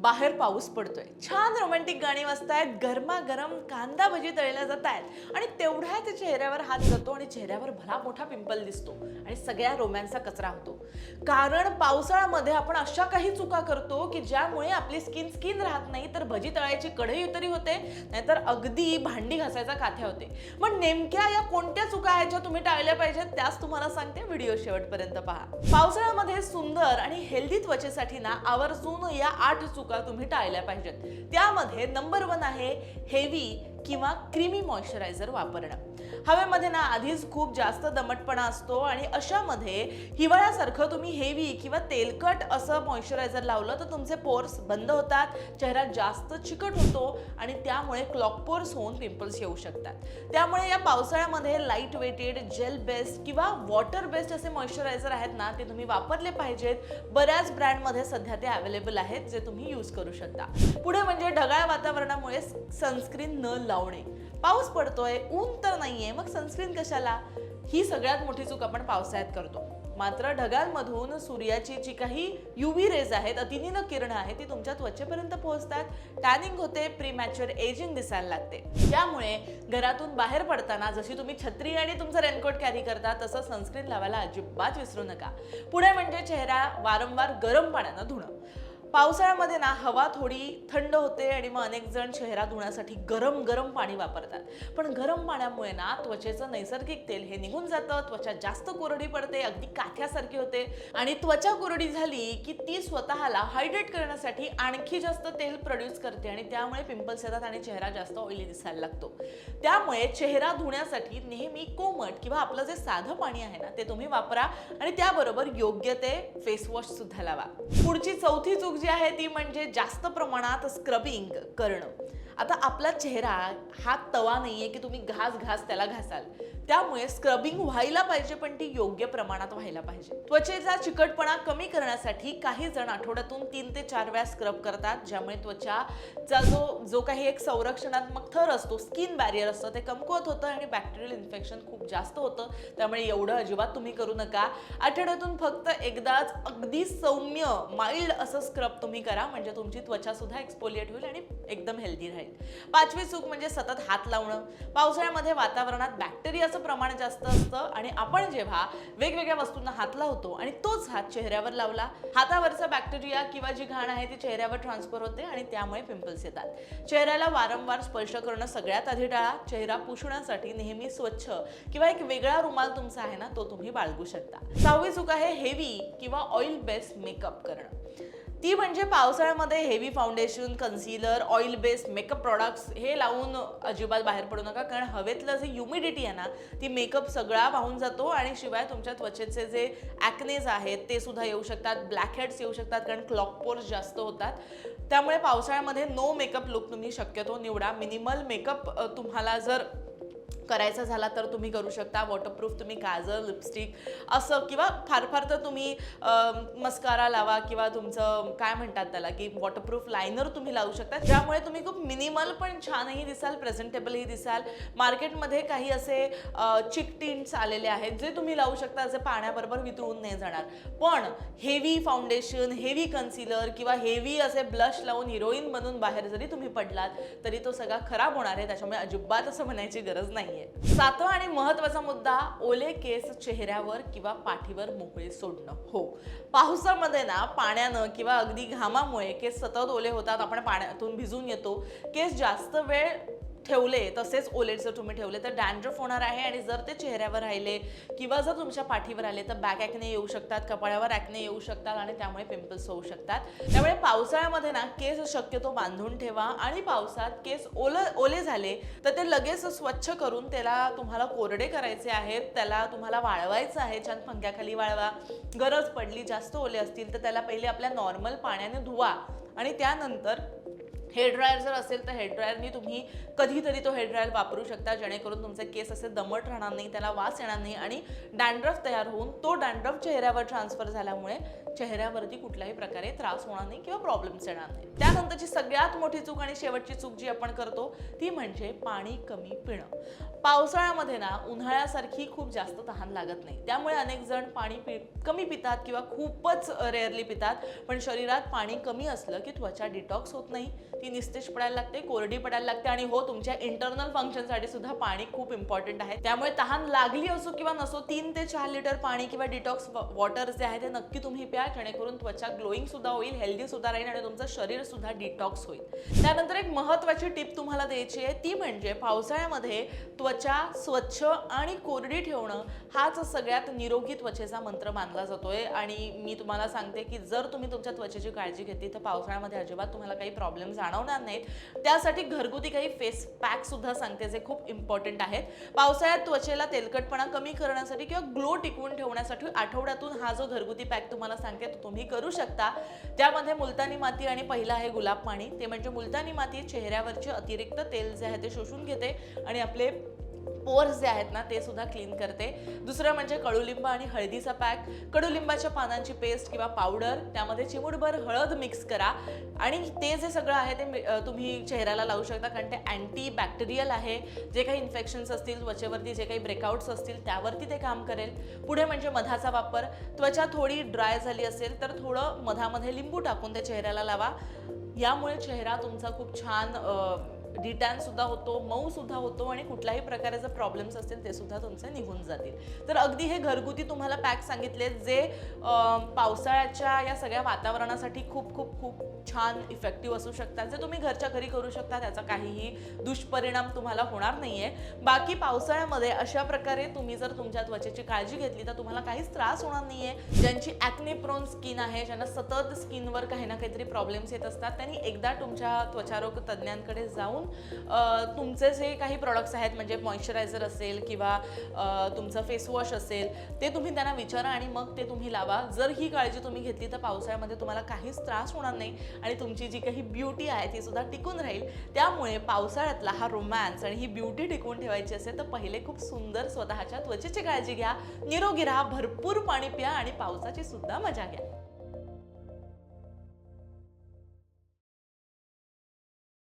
बाहेर पाऊस पडतोय, छान रोमॅन्टिक गाणी वाजतायत, गरमागरम कांदा भजी तळल्या जात आहेत आणि तेवढ्यात चेहऱ्यावर हात जातो आणि चेहऱ्यावर भला मोठा पिंपल दिसतो आणि सगळ्या रोमॅन्सचा कचरा होतो. कारण पावसाळ्यामध्ये आपण अशा काही चुका करतो की ज्यामुळे आपली स्किन स्किन राहत नाही, तर भजी तळायची कढई तरी होते, नाहीतर अगदी भांडी घासायचा काथ्या होते. मग नेमक्या या कोणत्या चुका आहेत ज्या तुम्ही टाळल्या पाहिजेत, त्याच तुम्हाला सांगते. व्हिडिओ शेवटपर्यंत पहा. पावसाळ्यामध्ये सुंदर आणि हेल्दी त्वचेसाठी ना आवर्जून या 8 चुका तुम्ही टाळल्या पाहिजेत. त्यामध्ये नंबर 1 आहे हेवी किंवा क्रीमी मॉइश्चरायझर वापरणं. हवेमध्ये ना आधीच खूप जास्त दमटपणा असतो आणि अशामध्ये हिवाळ्यासारखं तुम्ही हेवी किंवा तेलकट असं मॉइश्चरायझर लावलं तर तुमचे पोर्स बंद होतात, चेहरा जास्त चिकट होतो आणि त्यामुळे क्लॉग पोर्स होऊन पिंपल्स येऊ शकतात. त्यामुळे या पावसाळ्यामध्ये लाईट वेटेड, जेल बेस्ड किंवा वॉटर बेस्ड असे मॉइश्चरायझर आहेत ना, ते तुम्ही वापरले पाहिजेत. बऱ्याच ब्रँडमध्ये सध्या ते अवेलेबल आहेत, जे तुम्ही यूज करू शकता. पुढे म्हणजे ढगाळ वातावरणामुळे सनस्क्रीन न लावणे. पाऊस पडतोय, ऊन तर नाहीये, मग सनस्क्रीन कशाला? ही सगळ्यात मोठी चूक आपण पावसाळ्यात करतो. मात्र ढगांमधून सूर्याची जी काही UV रेज आहेत, अतिनील किरण आहेत, ती तुमच्या त्वचेपर्यंत पोहोचतात. टॅनिंग होते, प्रीमॅच्युअर एजिंग दिसायला लागते. त्यामुळे घरातून बाहेर पडताना जशी तुम्ही छत्री आणि तुमचं रेनकोट कॅरी करता, तसं सनस्क्रीन लावायला अजिबात विसरू नका. पुढे म्हणजे चेहरा वारंवार गरम पाण्यानं धुणं. पावसाळ्यामध्ये ना हवा थोडी थंड होते आणि मग अनेक जण चेहरा धुण्यासाठी गरम गरम पाणी वापरतात. पण गरम पाण्यामुळे ना त्वचेचं नैसर्गिक तेल हे निघून जातं, त्वचा जास्त कोरडी पडते, अगदी काथ्यासारखी होते आणि त्वचा कोरडी झाली की ती स्वतःला हायड्रेट करण्यासाठी आणखी जास्त तेल प्रोड्यूस करते आणि त्यामुळे पिंपल्स येतात आणि चेहरा जास्त ऑइली दिसायला लागतो. त्यामुळे चेहरा धुण्यासाठी नेहमी कोमट किंवा आपलं जे साधं पाणी आहे ना, ते तुम्ही वापरा आणि त्याबरोबर योग्य ते फेस वॉश सुद्धा लावा. पुढची चौथी चूक जी आहे ती म्हणजे जास्त प्रमाणात स्क्रबिंग करणं. आता आपला चेहरा हा तवा नाहीये की तुम्ही घास त्याला घासाल. त्यामुळे स्क्रबिंग व्हायला पाहिजे, पण ती योग्य प्रमाणात व्हायला पाहिजे. त्वचेचा चिकटपणा कमी करण्यासाठी काही जण आठवड्यातून 3 ते 4 वेळा स्क्रब करतात, ज्यामुळे त्वचाचा जो काही एक संरक्षणात्मक थर असतो, स्किन बॅरियर असतं, ते कमकुवत होतं आणि बॅक्टेरियल इन्फेक्शन खूप जास्त होतं. त्यामुळे एवढं अजिबात तुम्ही करू नका. आठवड्यातून फक्त एकदाच अगदी सौम्य माइल्ड असं स्क्रब तुम्ही करा, म्हणजे तुमची त्वचा सुद्धा एक्सफोलिएट होईल आणि एकदम हेल्दी राहील. 5वी चूक म्हणजे सतत हात लावणं. पावसाळ्यामध्ये वातावरणात बॅक्टेरियाचं प्रमाण जास्त असतं आणि आपण जेव्हा वेगवेगळ्या वस्तूंना हात लावतो आणि तोच हात चेहऱ्यावर लावला, हातावरचा बॅक्टेरिया किंवा जी घाण आहे ती चेहऱ्यावर ट्रान्सफर होते आणि त्यामुळे पिंपल्स येतात. चेहऱ्याला वारंवार स्पर्श करणं सगळ्यात आधी टाळा. चेहरा पुसण्यासाठी नेहमी स्वच्छ किंवा एक वेगळा रुमाल तुमचा आहे ना, तो तुम्ही बाळगू शकता. 6वी चूक आहे हेवी किंवा ऑइल बेस्ड मेकअप करणं. ती म्हणजे पावसाळ्यामध्ये heavy foundation, concealer, oil based makeup products हे लावून अजिबात बाहेर पडू नका. कारण हवेतलं जे ह्युमिडिटी आहे ना, ती मेकअप सगळा वाहून जातो आणि शिवाय तुमच्या त्वचेचे जे ॲक्नेज आहेत ते सुद्धा येऊ शकतात, ब्लॅक हेड्स येऊ शकतात, कारण क्लॉग पोर्स जास्त होतात. त्यामुळे पावसाळ्यामध्ये नो मेकअप लुक तुम्ही शक्यतो निवडा. मिनिमल मेकअप तुम्हाला जर करायचा झाला तर तुम्ही करू शकता. वॉटरप्रूफ तुम्ही काजल, लिपस्टिक असं किंवा फार फार तर तुम्ही मस्कारा लावा किंवा तुमचं काय म्हणतात त्याला की वॉटरप्रूफ लायनर तुम्ही लावू शकता, ज्यामुळे तुम्ही खूप मिनिमल पण छानही दिसाल, प्रेझेंटेबलही दिसाल. मार्केटमध्ये काही असे चिक टिंट्स आलेले आहेत जे तुम्ही लावू शकता, जे पाण्याबरोबर वितळून नाही जाणार. पण हेवी फाउंडेशन, हेवी कन्सिलर किंवा हेवी असे ब्लश लावून हिरोईन बनून बाहेर जरी तुम्ही पडलात तरी तो सगळा खराब होणार आहे. त्याच्यामुळे अजिबात असं म्हणायची गरज नाही. 7वा आणि महत्त्वाचा मुद्दा, ओले केस चेहऱ्यावर किंवा पाठीवर मोकळे सोडणं. हो, पावसामध्ये ना पाण्यानं किंवा अगदी घामामुळे केस सतत ओले होतात. आपण पाण्यातून भिजून येतो. केस जास्त वेळ ठेवले, तसेच ओले जर तुम्ही ठेवले तर डॅन्ड्रफ होणार आहे आणि जर ते चेहऱ्यावर राहिले किंवा जर तुमच्या पाठीवर आले तर बॅक ॲक्ने येऊ शकतात, कपाळावर ॲक्ने येऊ शकतात आणि त्यामुळे पिंपल्स होऊ शकतात. त्यामुळे पावसाळ्यामध्ये ना केस शक्यतो बांधून ठेवा आणि पावसात केस ओले झाले तर ते लगेच स्वच्छ करून त्याला तुम्हाला कोरडे करायचे आहेत, त्याला तुम्हाला वाळवायचं आहे. छान पंख्याखाली वाळवा. गरज पडली, जास्त ओले असतील तर त्याला पहिले आपल्या नॉर्मल पाण्याने धुवा आणि त्यानंतर हेअर ड्रायर जर असेल तर हेअर ड्रायरनी तुम्ही कधीतरी तो हेअर ड्रायर वापरू शकता, जेणेकरून तुमचे केस असे दमट राहणार नाही, त्याला वास येणार नाही आणि डॅन्ड्रफ तयार होऊन तो डॅन्ड्रफ चेहऱ्यावर ट्रान्सफर झाल्यामुळे चेहऱ्यावरती कुठल्याही प्रकारे त्रास होणार नाही किंवा प्रॉब्लेम्स येणार नाही. त्यानंतरची सगळ्यात मोठी चूक आणि शेवटची चूक जी आपण करतो ती म्हणजे पाणी कमी पिणं. पावसाळ्यामध्ये ना उन्हाळ्यासारखी खूप जास्त तहान लागत नाही, त्यामुळे अनेक जण पाणी कमी पितात किंवा खूपच रेअरली पितात. पण शरीरात पाणी कमी असलं की त्वचा डिटॉक्स होत नाही, ती निस्तेज पडायला लागते, कोरडी पडायला लागते आणि हो, तुमच्या इंटरनल फंक्शनसाठी सुद्धा पाणी खूप इम्पॉर्टंट आहे. त्यामुळे तहान लागली असो किंवा नसो 3 ते 4 लिटर पाणी किंवा डिटॉक्स वॉटर जे आहे ते नक्की तुम्ही प्या, जेणेकरून त्वचा ग्लोईंग सुद्धा होईल, हेल्दी सुद्धा राहील आणि तुमचं शरीर सुद्धा डिटॉक्स होईल. त्यानंतर एक महत्त्वाची टिप तुम्हाला द्यायची आहे, ती म्हणजे पावसाळ्यामध्ये त्वचा स्वच्छ आणि कोरडी ठेवणं हाच सगळ्यात निरोगी त्वचेचा मंत्र मानला जातोय. आणि मी तुम्हाला सांगते की जर तुम्ही तुमच्या त्वचेची काळजी घेतली तर पावसाळ्यामध्ये अजिबात तुम्हाला काही प्रॉब्लेम जाणवणार नाहीत. त्यासाठी घरगुती काही फेस पॅक सुद्धा सांगते जे खूप इम्पॉर्टंट आहेत. पावसाळ्यात त्वचेला तेलकटपणा कमी करण्यासाठी किंवा ग्लो टिकवून ठेवण्यासाठी आठवड्यातून हा जो घरगुती पॅक तुम्हाला सांगते तो तुम्ही करू शकता. त्यामध्ये मुलतानी माती आणि पहिला आहे गुलाब पाणी. ते म्हणजे मुलतानी माती चेहऱ्यावरचे अतिरिक्त तेल जे आहे ते शोषून घेते आणि आपले पोर्स जे आहेत ना ते सुद्धा क्लीन करते. दुसरं म्हणजे कडुलिंब आणि हळदीचा पॅक. कडुलिंबाच्या पानांची पेस्ट किंवा पावडर, त्यामध्ये चिमूटभर हळद मिक्स करा आणि ते जे सगळं आहे ते तुम्ही चेहऱ्याला लावू शकता, कारण ते अँटी बॅक्टेरियल आहे. जे काही इन्फेक्शन्स असतील त्वचेवरती, जे काही ब्रेकआउट्स असतील त्यावरती ते काम करेल. पुढे म्हणजे मधाचा वापर. त्वचा थोडी ड्राय झाली असेल तर थोडं मधामध्ये लिंबू टाकून त्या चेहऱ्याला लावा. यामुळे चेहरा तुमचा खूप छान डिटॅन सुद्धा होतो, मऊ सुद्धा होतो आणि कुठल्याही प्रकारे जर प्रॉब्लेम्स असतील ते सुद्धा तुमचे निघून जातील. तर अगदी हे घरगुती तुम्हाला पॅक सांगितले जे पावसाळ्याच्या या सगळ्या वातावरणासाठी खूप खूप खूप छान इफेक्टिव्ह असू शकतात, जे तुम्ही घरच्या घरी करू शकता. त्याचा काहीही दुष्परिणाम तुम्हाला होणार नाहीये. बाकी पावसाळ्यामध्ये अशा प्रकारे तुम्ही जर तुमच्या त्वचेची काळजी घेतली तर तुम्हाला काहीच त्रास होणार नाहीये. ज्यांची ॲक्ने प्रोन स्किन आहे, ज्यांना सतत स्किनवर काही ना काहीतरी प्रॉब्लेम्स येत असतात, त्यांनी एकदा तुमच्या त्वचारोग तज्ज्ञांकडे जाऊन तुमचे जे काही प्रोडक्ट्स आहेत, म्हणजे मॉइश्चरायझर असेल किंवा तुमचं फेस वॉश असेल, ते तुम्ही त्यांना विचारा आणि मग ते तुम्ही लावा. जर ही काळजी तुम्ही घेतली तर पावसाळ्यामध्ये तुम्हाला काहीच त्रास होणार नाही आणि तुमची जी काही ब्युटी आहे ती सुद्धा टिकून राहील. त्यामुळे पावसाळ्यातला हा रोमॅन्स आणि ही ब्युटी टिकवून ठेवायची असेल तर पहिले खूप सुंदर स्वतःच्या त्वचेची काळजी घ्या, निरोगी राहा, भरपूर पाणी प्या आणि पावसाची सुद्धा मजा घ्या.